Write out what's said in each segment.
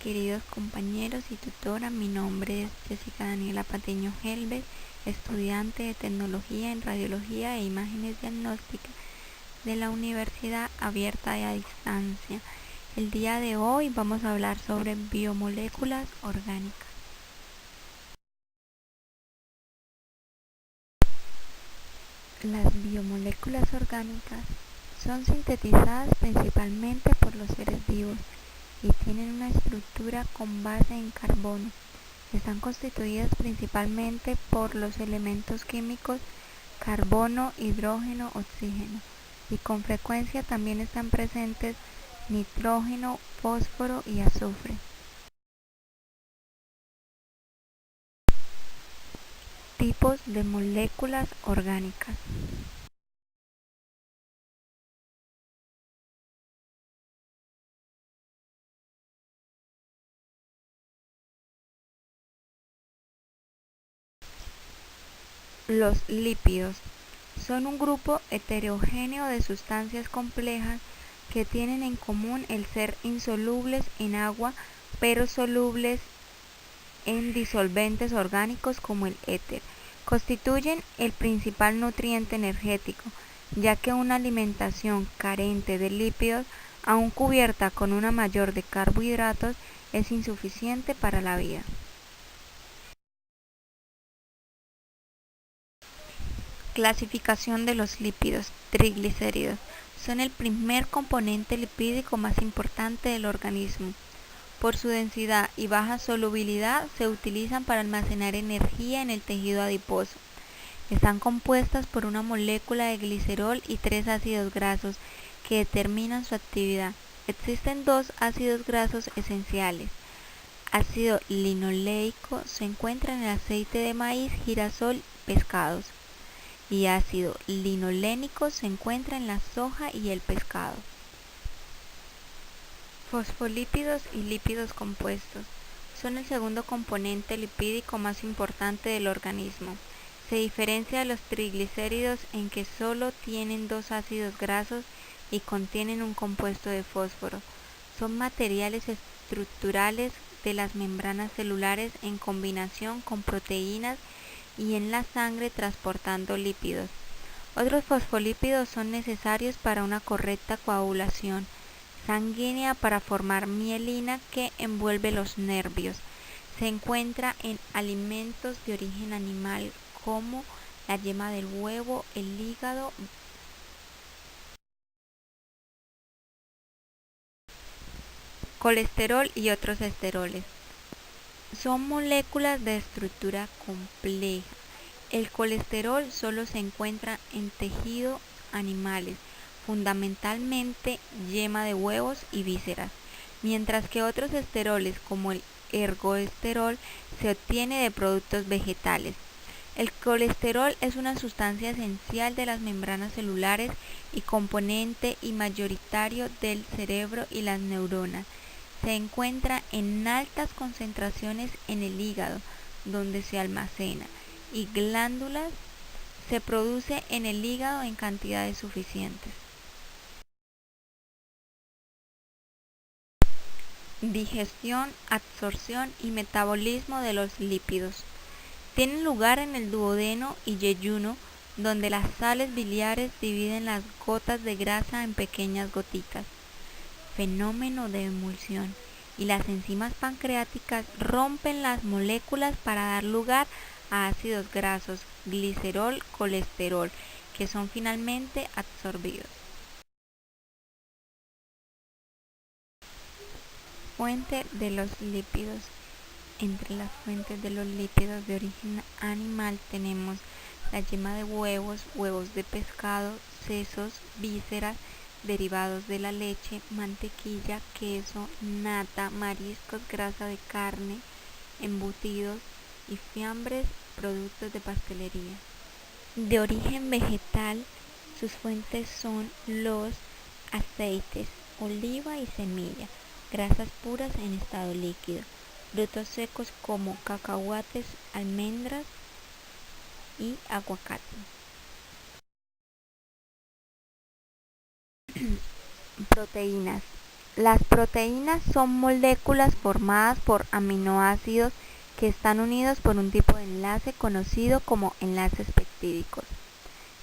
queridos compañeros y tutora. Mi nombre es Jessica Daniela Patiño Helves, estudiante de Tecnología en Radiología e Imágenes Diagnósticas de la Universidad Abierta y a Distancia. El día de hoy vamos a hablar sobre biomoléculas orgánicas. Las biomoléculas orgánicas son sintetizadas principalmente por los seres vivos y tienen una estructura con base en carbono. Están constituidas principalmente por los elementos químicos carbono, hidrógeno, oxígeno, y con frecuencia también están presentes nitrógeno, fósforo y azufre. Tipos de moléculas orgánicas. Los lípidos son un grupo heterogéneo de sustancias complejas que tienen en común el ser insolubles en agua, pero solubles en disolventes orgánicos como el éter. Constituyen el principal nutriente energético, ya que una alimentación carente de lípidos, aun cubierta con una mayor de carbohidratos, es insuficiente para la vida. Clasificación de los lípidos. Triglicéridos son el primer componente lipídico más importante del organismo. Por su densidad y baja solubilidad se utilizan para almacenar energía en el tejido adiposo. Están compuestas por una molécula de glicerol y 3 ácidos grasos que determinan su actividad. Existen 2 ácidos grasos esenciales. Ácido linoleico se encuentra en el aceite de maíz, girasol, pescados. Y ácido linolénico se encuentra en la soja y el pescado. Fosfolípidos y lípidos compuestos son el segundo componente lipídico más importante del organismo. Se diferencia de los triglicéridos en que solo tienen 2 ácidos grasos y contienen un compuesto de fósforo. Son materiales estructurales de las membranas celulares en combinación con proteínas y en la sangre transportando lípidos. Otros fosfolípidos son necesarios para una correcta coagulación sanguínea para formar mielina que envuelve los nervios. Se encuentra en alimentos de origen animal como la yema del huevo, el hígado, colesterol y otros esteroles. Son moléculas de estructura compleja. El colesterol solo se encuentra en tejidos animales, fundamentalmente yema de huevos y vísceras, mientras que otros esteroles como el ergoesterol se obtiene de productos vegetales. El colesterol es una sustancia esencial de las membranas celulares y componente y mayoritario del cerebro y las neuronas. Se encuentra en altas concentraciones en el hígado, donde se almacena, y glándulas. Se produce en el hígado en cantidades suficientes. Digestión, absorción y metabolismo de los lípidos. Tienen lugar en el duodeno y yeyuno, donde las sales biliares dividen las gotas de grasa en pequeñas gotitas, fenómeno de emulsión, y las enzimas pancreáticas rompen las moléculas para dar lugar a ácidos grasos, glicerol, colesterol, que son finalmente absorbidos. Fuente de los lípidos. Entre las fuentes de los lípidos de origen animal tenemos la yema de huevos, huevos de pescado, sesos, vísceras, derivados de la leche, mantequilla, queso, nata, mariscos, grasa de carne, embutidos y fiambres, productos de pastelería. De origen vegetal, sus fuentes son los aceites, oliva y semilla, grasas puras en estado líquido, frutos secos como cacahuates, almendras y aguacate. Proteínas. Las proteínas son moléculas formadas por aminoácidos que están unidos por un tipo de enlace conocido como enlaces peptídicos.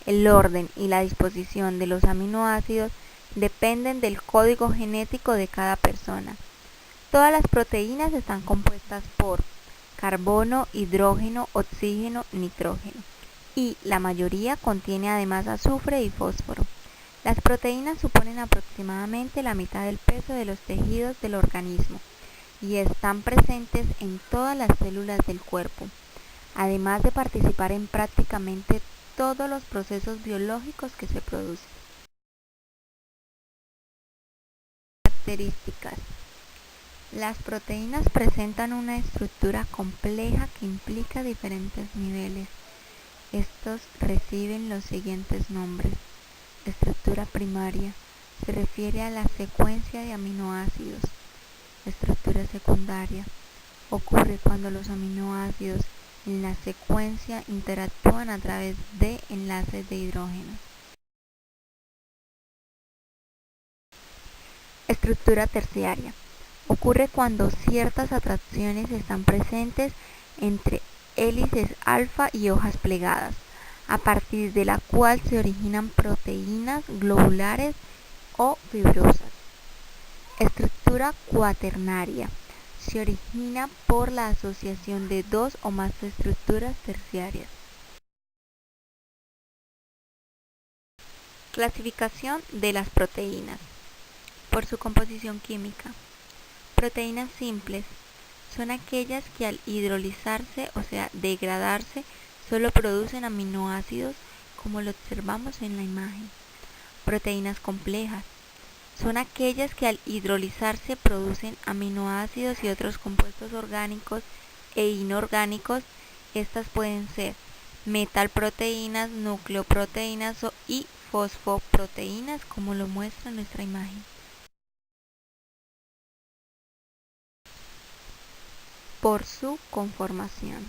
El orden y la disposición de los aminoácidos dependen del código genético de cada persona. Todas las proteínas están compuestas por carbono, hidrógeno, oxígeno, nitrógeno, y la mayoría contiene además azufre y fósforo. Las proteínas suponen aproximadamente la mitad del peso de los tejidos del organismo y están presentes en todas las células del cuerpo, además de participar en prácticamente todos los procesos biológicos que se producen. Características. Las proteínas presentan una estructura compleja que implica diferentes niveles. Estos reciben los siguientes nombres. Estructura primaria se refiere a la secuencia de aminoácidos. Estructura secundaria ocurre cuando los aminoácidos en la secuencia interactúan a través de enlaces de hidrógeno. Estructura terciaria ocurre cuando ciertas atracciones están presentes entre hélices alfa y hojas plegadas, a partir de la cual se originan proteínas globulares o fibrosas. Estructura cuaternaria se origina por la asociación de dos o más estructuras terciarias. Clasificación de las proteínas por su composición química. Proteínas simples son aquellas que al hidrolizarse, o sea, degradarse, solo producen aminoácidos como lo observamos en la imagen. Proteínas complejas son aquellas que al hidrolizarse producen aminoácidos y otros compuestos orgánicos e inorgánicos. Estas pueden ser metalproteínas, nucleoproteínas y fosfoproteínas, como lo muestra nuestra imagen. Por su conformación.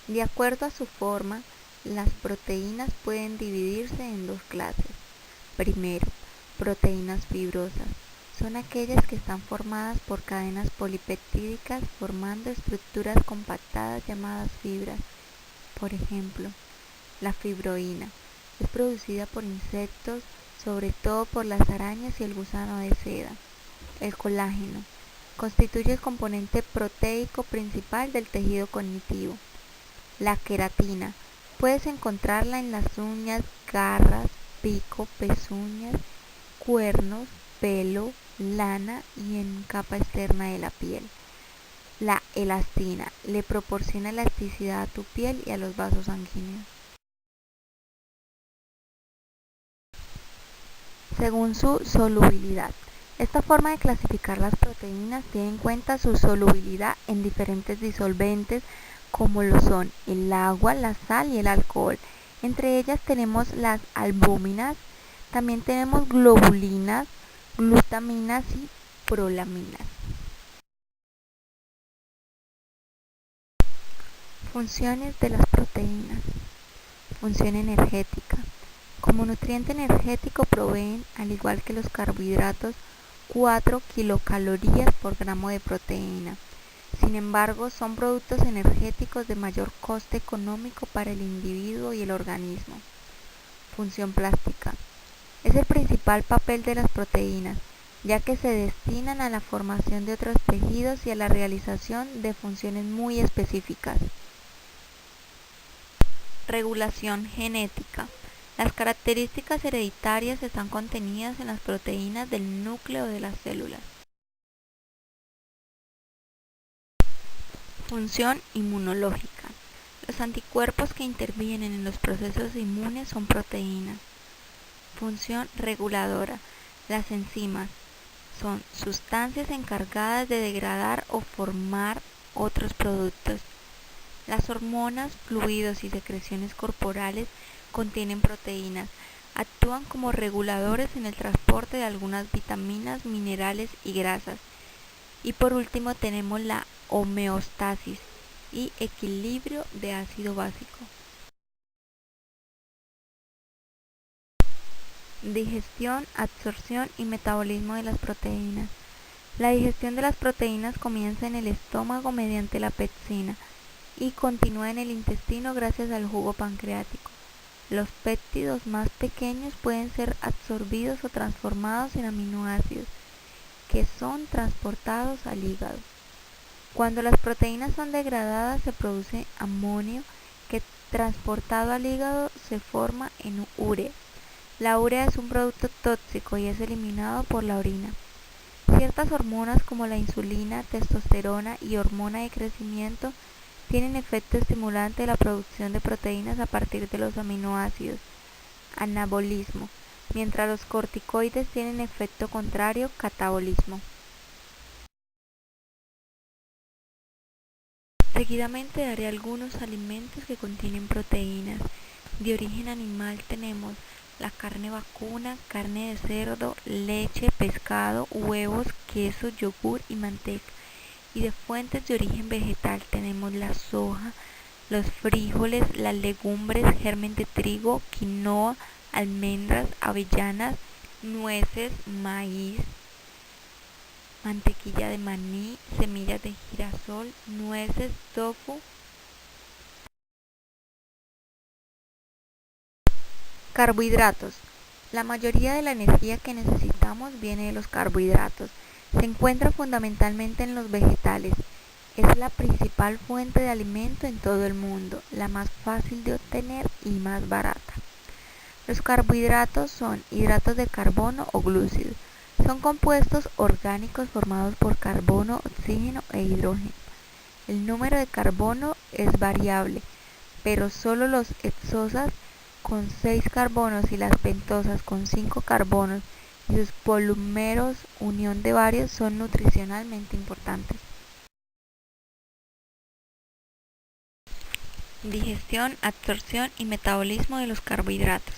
De acuerdo a su forma, las proteínas pueden dividirse en dos clases. Primero, proteínas fibrosas. Son aquellas que están formadas por cadenas polipeptídicas formando estructuras compactadas llamadas fibras. Por ejemplo, la fibroína es producida por insectos, sobre todo por las arañas y el gusano de seda. El colágeno constituye el componente proteico principal del tejido cognitivo. La queratina puedes encontrarla en las uñas, garras, pico, pezuñas, cuernos, pelo, lana y en capa externa de la piel. La elastina le proporciona elasticidad a tu piel y a los vasos sanguíneos. Según su solubilidad. Esta forma de clasificar las proteínas tiene en cuenta su solubilidad en diferentes disolventes como lo son el agua, la sal y el alcohol. Entre ellas tenemos las albúminas, también tenemos globulinas, glutaminas y prolaminas. Funciones de las proteínas. Función energética. Como nutriente energético proveen, al igual que los carbohidratos, 4 kilocalorías por gramo de proteína. Sin embargo, son productos energéticos de mayor coste económico para el individuo y el organismo. Función plástica. Es el principal papel de las proteínas, ya que se destinan a la formación de otros tejidos y a la realización de funciones muy específicas. Regulación genética. Las características hereditarias están contenidas en las proteínas del núcleo de las células. Función inmunológica. Los anticuerpos que intervienen en los procesos inmunes son proteínas. Función reguladora. Las enzimas son sustancias encargadas de degradar o formar otros productos. Las hormonas, fluidos y secreciones corporales contienen proteínas. Actúan como reguladores en el transporte de algunas vitaminas, minerales y grasas. Y por último tenemos la homeostasis y equilibrio de ácido básico. Digestión, absorción y metabolismo de las proteínas. La digestión de las proteínas comienza en el estómago mediante la pepsina y continúa en el intestino gracias al jugo pancreático. Los péptidos más pequeños pueden ser absorbidos o transformados en aminoácidos, que son transportados al hígado. Cuando las proteínas son degradadas se produce amonio que transportado al hígado se forma en urea. La urea es un producto tóxico y es eliminado por la orina. Ciertas hormonas como la insulina, testosterona y hormona de crecimiento tienen efecto estimulante de la producción de proteínas a partir de los aminoácidos, anabolismo, mientras los corticoides tienen efecto contrario, catabolismo. Seguidamente daré algunos alimentos que contienen proteínas. De origen animal tenemos la carne vacuna, carne de cerdo, leche, pescado, huevos, queso, yogur y manteca. Y de fuentes de origen vegetal tenemos la soja, los frijoles, las legumbres, germen de trigo, quinoa, almendras, avellanas, nueces, maíz, mantequilla de maní, semillas de girasol, nueces, tofu. Carbohidratos. La mayoría de la energía que necesitamos viene de los carbohidratos. Se encuentra fundamentalmente en los vegetales. Es la principal fuente de alimento en todo el mundo, la más fácil de obtener y más barata. Los carbohidratos son hidratos de carbono o glúcidos. Son compuestos orgánicos formados por carbono, oxígeno e hidrógeno. El número de carbono es variable, pero solo los hexosas con 6 carbonos y las pentosas con 5 carbonos y sus polímeros unión de varios son nutricionalmente importantes. Digestión, absorción y metabolismo de los carbohidratos.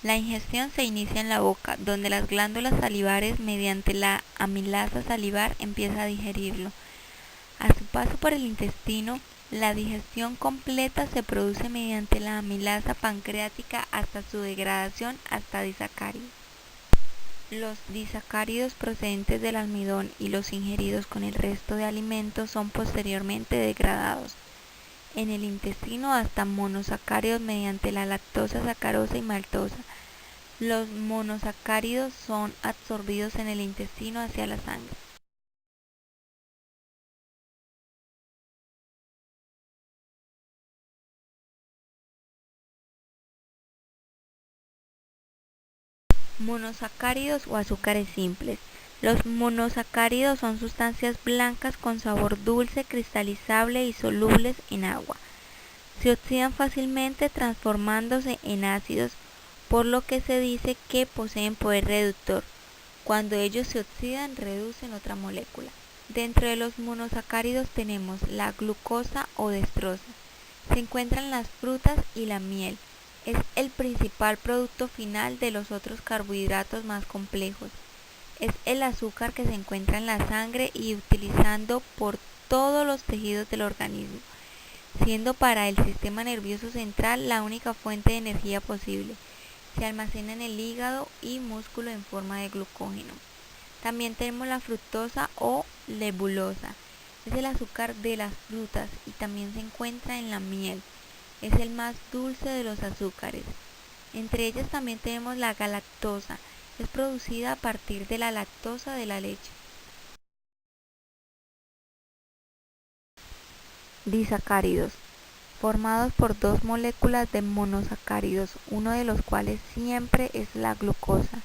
La ingestión se inicia en la boca, donde las glándulas salivares mediante la amilasa salivar empieza a digerirlo. A su paso por el intestino, la digestión completa se produce mediante la amilasa pancreática hasta su degradación hasta disacáridos. Los disacáridos procedentes del almidón y los ingeridos con el resto de alimentos son posteriormente degradados en el intestino hasta monosacáridos mediante la lactosa, sacarosa y maltosa. Los monosacáridos son absorbidos en el intestino hacia la sangre. Monosacáridos o azúcares simples. Los monosacáridos son sustancias blancas con sabor dulce, cristalizable y solubles en agua. Se oxidan fácilmente transformándose en ácidos, por lo que se dice que poseen poder reductor. Cuando ellos se oxidan, reducen otra molécula. Dentro de los monosacáridos tenemos la glucosa o dextrosa. Se encuentran las frutas y la miel. Es el principal producto final de los otros carbohidratos más complejos. Es el azúcar que se encuentra en la sangre y utilizando por todos los tejidos del organismo, siendo para el sistema nervioso central la única fuente de energía posible. Se almacena en el hígado y músculo en forma de glucógeno. También tenemos la fructosa o lebulosa. Es el azúcar de las frutas y también se encuentra en la miel. Es el más dulce de los azúcares. Entre ellas también tenemos la galactosa. Es producida a partir de la lactosa de la leche. Disacáridos. Formados por dos moléculas de monosacáridos, uno de los cuales siempre es la glucosa.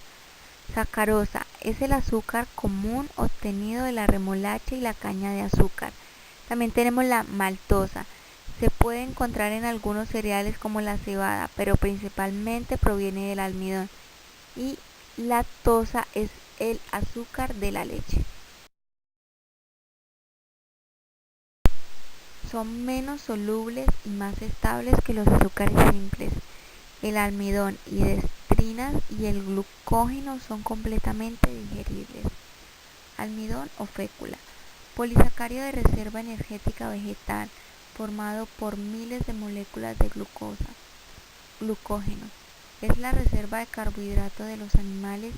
Sacarosa es el azúcar común obtenido de la remolacha y la caña de azúcar. También tenemos la maltosa. Se puede encontrar en algunos cereales como la cebada, pero principalmente proviene del almidón. Y lactosa es el azúcar de la leche. Son menos solubles y más estables que los azúcares simples. El almidón y dextrinas y el glucógeno son completamente digeribles. Almidón o fécula. Polisacárido de reserva energética vegetal, formado por miles de moléculas de glucógeno. Es la reserva de carbohidrato de los animales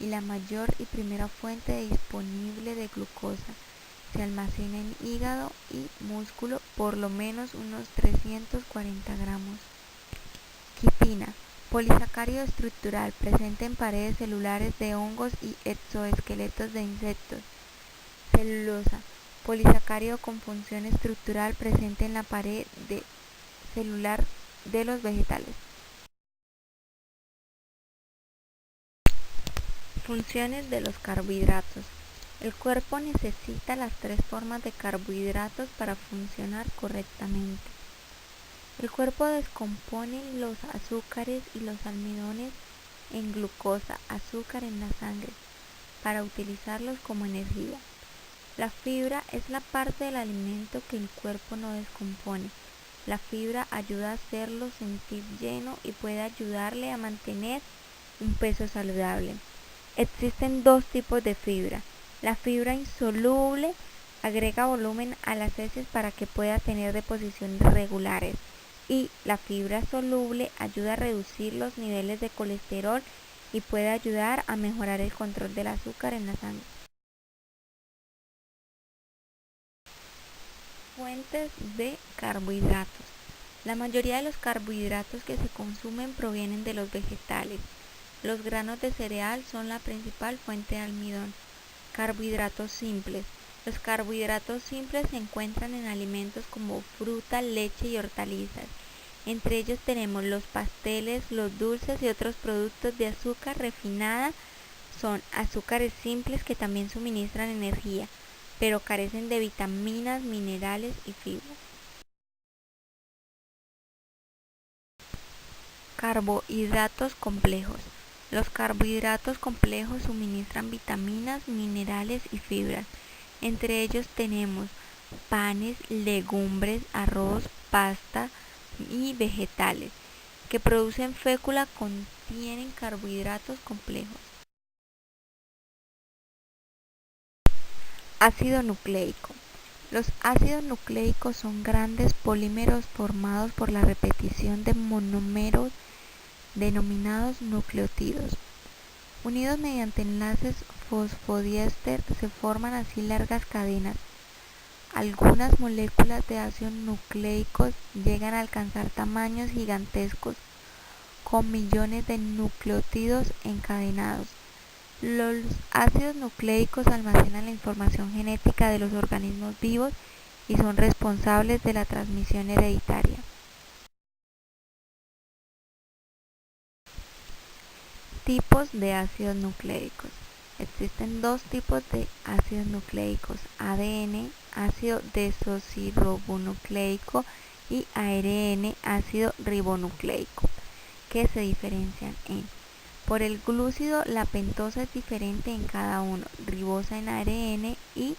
y la mayor y primera fuente disponible de glucosa. Se almacena en hígado y músculo por lo menos unos 340 gramos. Quitina, polisacárido estructural presente en paredes celulares de hongos y exoesqueletos de insectos. Celulosa, polisacárido con función estructural presente en la pared celular de los vegetales. Funciones de los carbohidratos. El cuerpo necesita las tres formas de carbohidratos para funcionar correctamente. El cuerpo descompone los azúcares y los almidones en glucosa, azúcar en la sangre, para utilizarlos como energía. La fibra es la parte del alimento que el cuerpo no descompone. La fibra ayuda a hacerlo sentir lleno y puede ayudarle a mantener un peso saludable. Existen dos tipos de fibra. La fibra insoluble agrega volumen a las heces para que pueda tener deposiciones regulares, y la fibra soluble ayuda a reducir los niveles de colesterol y puede ayudar a mejorar el control del azúcar en la sangre. Fuentes de carbohidratos. La mayoría de los carbohidratos que se consumen provienen de los vegetales. Los granos de cereal son la principal fuente de almidón. Carbohidratos simples. Los carbohidratos simples se encuentran en alimentos como fruta, leche y hortalizas. Entre ellos tenemos los pasteles, los dulces y otros productos de azúcar refinada. Son azúcares simples que también suministran energía, pero carecen de vitaminas, minerales y fibra. Carbohidratos complejos. Los carbohidratos complejos suministran vitaminas, minerales y fibras. Entre ellos tenemos panes, legumbres, arroz, pasta y vegetales que producen fécula contienen carbohidratos complejos. Ácido nucleico. Los ácidos nucleicos son grandes polímeros formados por la repetición de monómeros denominados nucleótidos. Unidos mediante enlaces fosfodiéster se forman así largas cadenas. Algunas moléculas de ácidos nucleicos llegan a alcanzar tamaños gigantescos, con millones de nucleótidos encadenados. Los ácidos nucleicos almacenan la información genética de los organismos vivos y son responsables de la transmisión hereditaria. Tipos de ácidos nucleicos. Existen dos tipos de ácidos nucleicos: ADN, ácido desoxirribonucleico, y ARN, ácido ribonucleico, que se diferencian por el glúcido. La pentosa es diferente en cada uno: ribosa en ARN y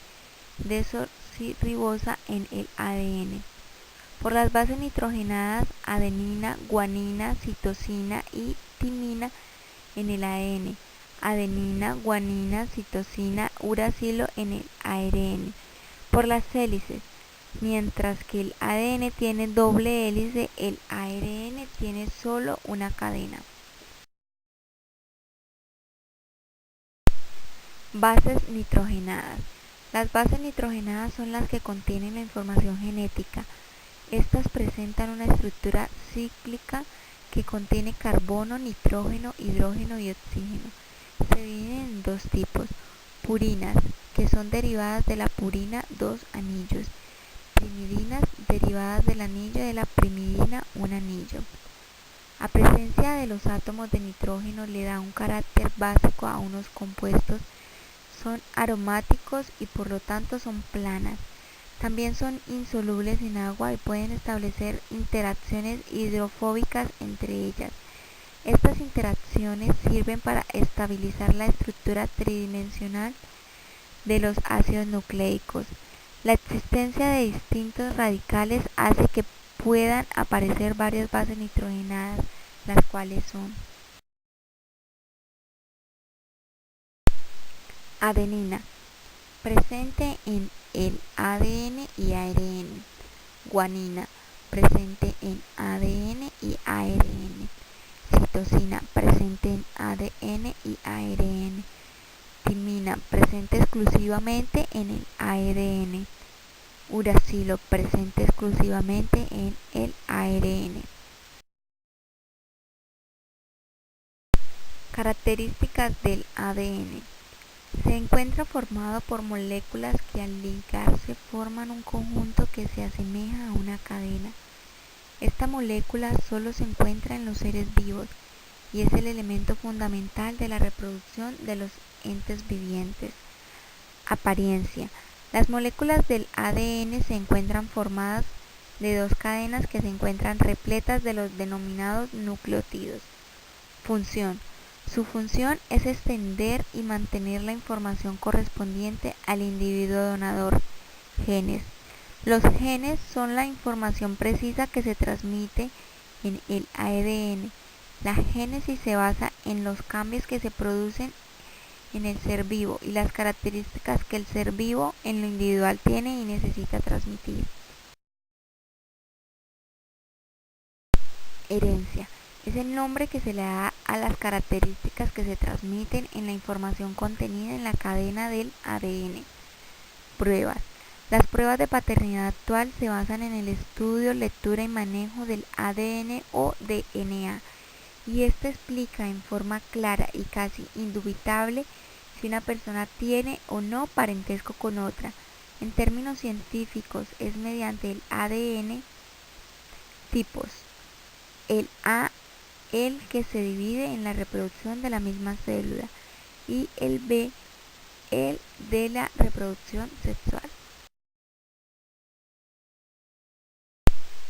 desoxirribosa en el ADN. Por las bases nitrogenadas: adenina, guanina, citosina y timina en el ADN, adenina, guanina, citosina, uracilo en el ARN. Por las hélices: mientras que el ADN tiene doble hélice, el ARN tiene solo una cadena. Bases nitrogenadas. Las bases nitrogenadas son las que contienen la información genética. Estas presentan una estructura cíclica que contiene carbono, nitrógeno, hidrógeno y oxígeno. Se dividen en dos tipos: purinas, que son derivadas de la purina 2 anillos; primidinas, derivadas del anillo de la primidina 1 anillo. La presencia de los átomos de nitrógeno le da un carácter básico a unos compuestos. Son aromáticos y por lo tanto son planas. También son insolubles en agua y pueden establecer interacciones hidrofóbicas entre ellas. Estas interacciones sirven para estabilizar la estructura tridimensional de los ácidos nucleicos. La existencia de distintos radicales hace que puedan aparecer varias bases nitrogenadas, las cuales son: adenina, presente en el ADN y ARN; guanina, presente en ADN y ARN; citosina, presente en ADN y ARN, timina, presente exclusivamente en el ARN, uracilo, presente exclusivamente en el ARN. Características del ADN. Se encuentra formado por moléculas que al ligarse forman un conjunto que se asemeja a una cadena. Esta molécula solo se encuentra en los seres vivos y es el elemento fundamental de la reproducción de los entes vivientes. Apariencia. Las moléculas del ADN se encuentran formadas de dos cadenas que se encuentran repletas de los denominados nucleótidos. Función. Su función es extender y mantener la información correspondiente al individuo donador. Genes. Los genes son la información precisa que se transmite en el ADN. La génesis se basa en los cambios que se producen en el ser vivo y las características que el ser vivo en lo individual tiene y necesita transmitir. Herencia. Es el nombre que se le da a las características que se transmiten en la información contenida en la cadena del ADN. Pruebas. Las pruebas de paternidad actual se basan en el estudio, lectura y manejo del ADN o DNA, y esto explica en forma clara y casi indubitable si una persona tiene o no parentesco con otra. En términos científicos, es mediante el ADN tipos. El A, el que se divide en la reproducción de la misma célula, y el B, el de la reproducción sexual.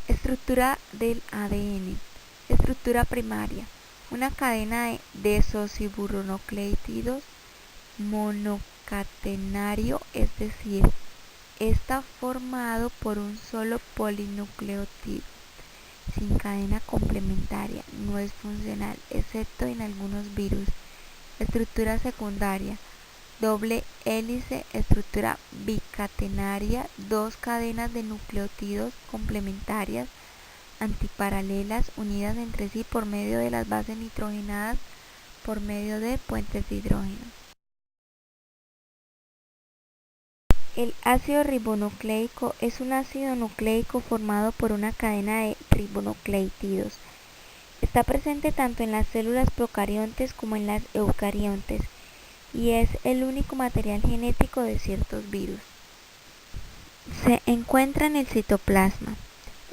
Estructura del ADN. Estructura primaria. Una cadena de desoxirribonucleótidos monocatenario, es decir, está formado por un solo polinucleótido. Sin cadena complementaria, no es funcional, excepto en algunos virus. Estructura secundaria. Doble hélice, estructura bicatenaria, dos cadenas de nucleótidos complementarias antiparalelas unidas entre sí por medio de las bases nitrogenadas por medio de puentes de hidrógeno. El ácido ribonucleico es un ácido nucleico formado por una cadena de ribonucleótidos. Está presente tanto en las células procariontes como en las eucariontes y es el único material genético de ciertos virus. Se encuentra en el citoplasma.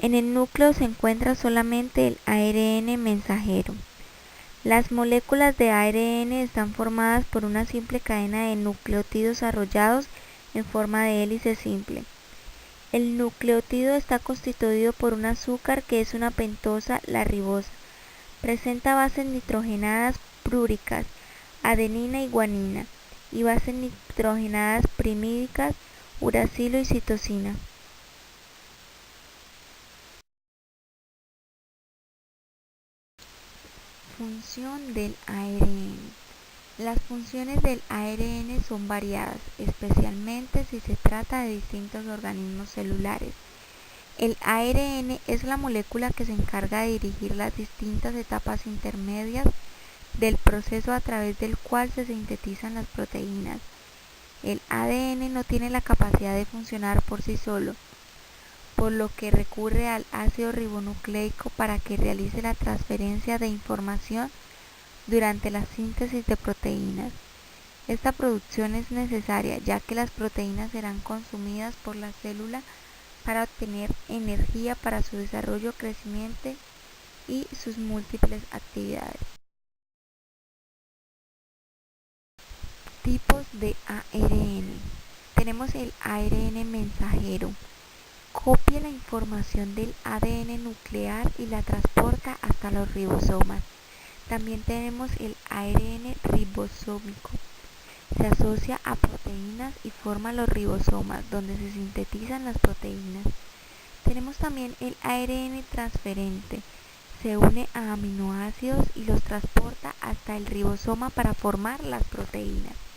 En el núcleo se encuentra solamente el ARN mensajero. Las moléculas de ARN están formadas por una simple cadena de nucleótidos arrollados en forma de hélice simple. El nucleótido está constituido por un azúcar que es una pentosa, la ribosa. Presenta bases nitrogenadas prúricas, adenina y guanina, y bases nitrogenadas primídicas, uracilo y citosina. Función del ARN. Las funciones del ARN son variadas, especialmente si se trata de distintos organismos celulares. El ARN es la molécula que se encarga de dirigir las distintas etapas intermedias del proceso a través del cual se sintetizan las proteínas. El ADN no tiene la capacidad de funcionar por sí solo, por lo que recurre al ácido ribonucleico para que realice la transferencia de información durante la síntesis de proteínas. Esta producción es necesaria ya que las proteínas serán consumidas por la célula para obtener energía para su desarrollo, crecimiento y sus múltiples actividades. Tipos de ARN. Tenemos el ARN mensajero. Copia la información del ADN nuclear y la transporta hasta los ribosomas. También tenemos el ARN ribosómico. Se asocia a proteínas y forma los ribosomas, donde se sintetizan las proteínas. Tenemos también el ARN transferente. Se une a aminoácidos y los transporta hasta el ribosoma para formar las proteínas.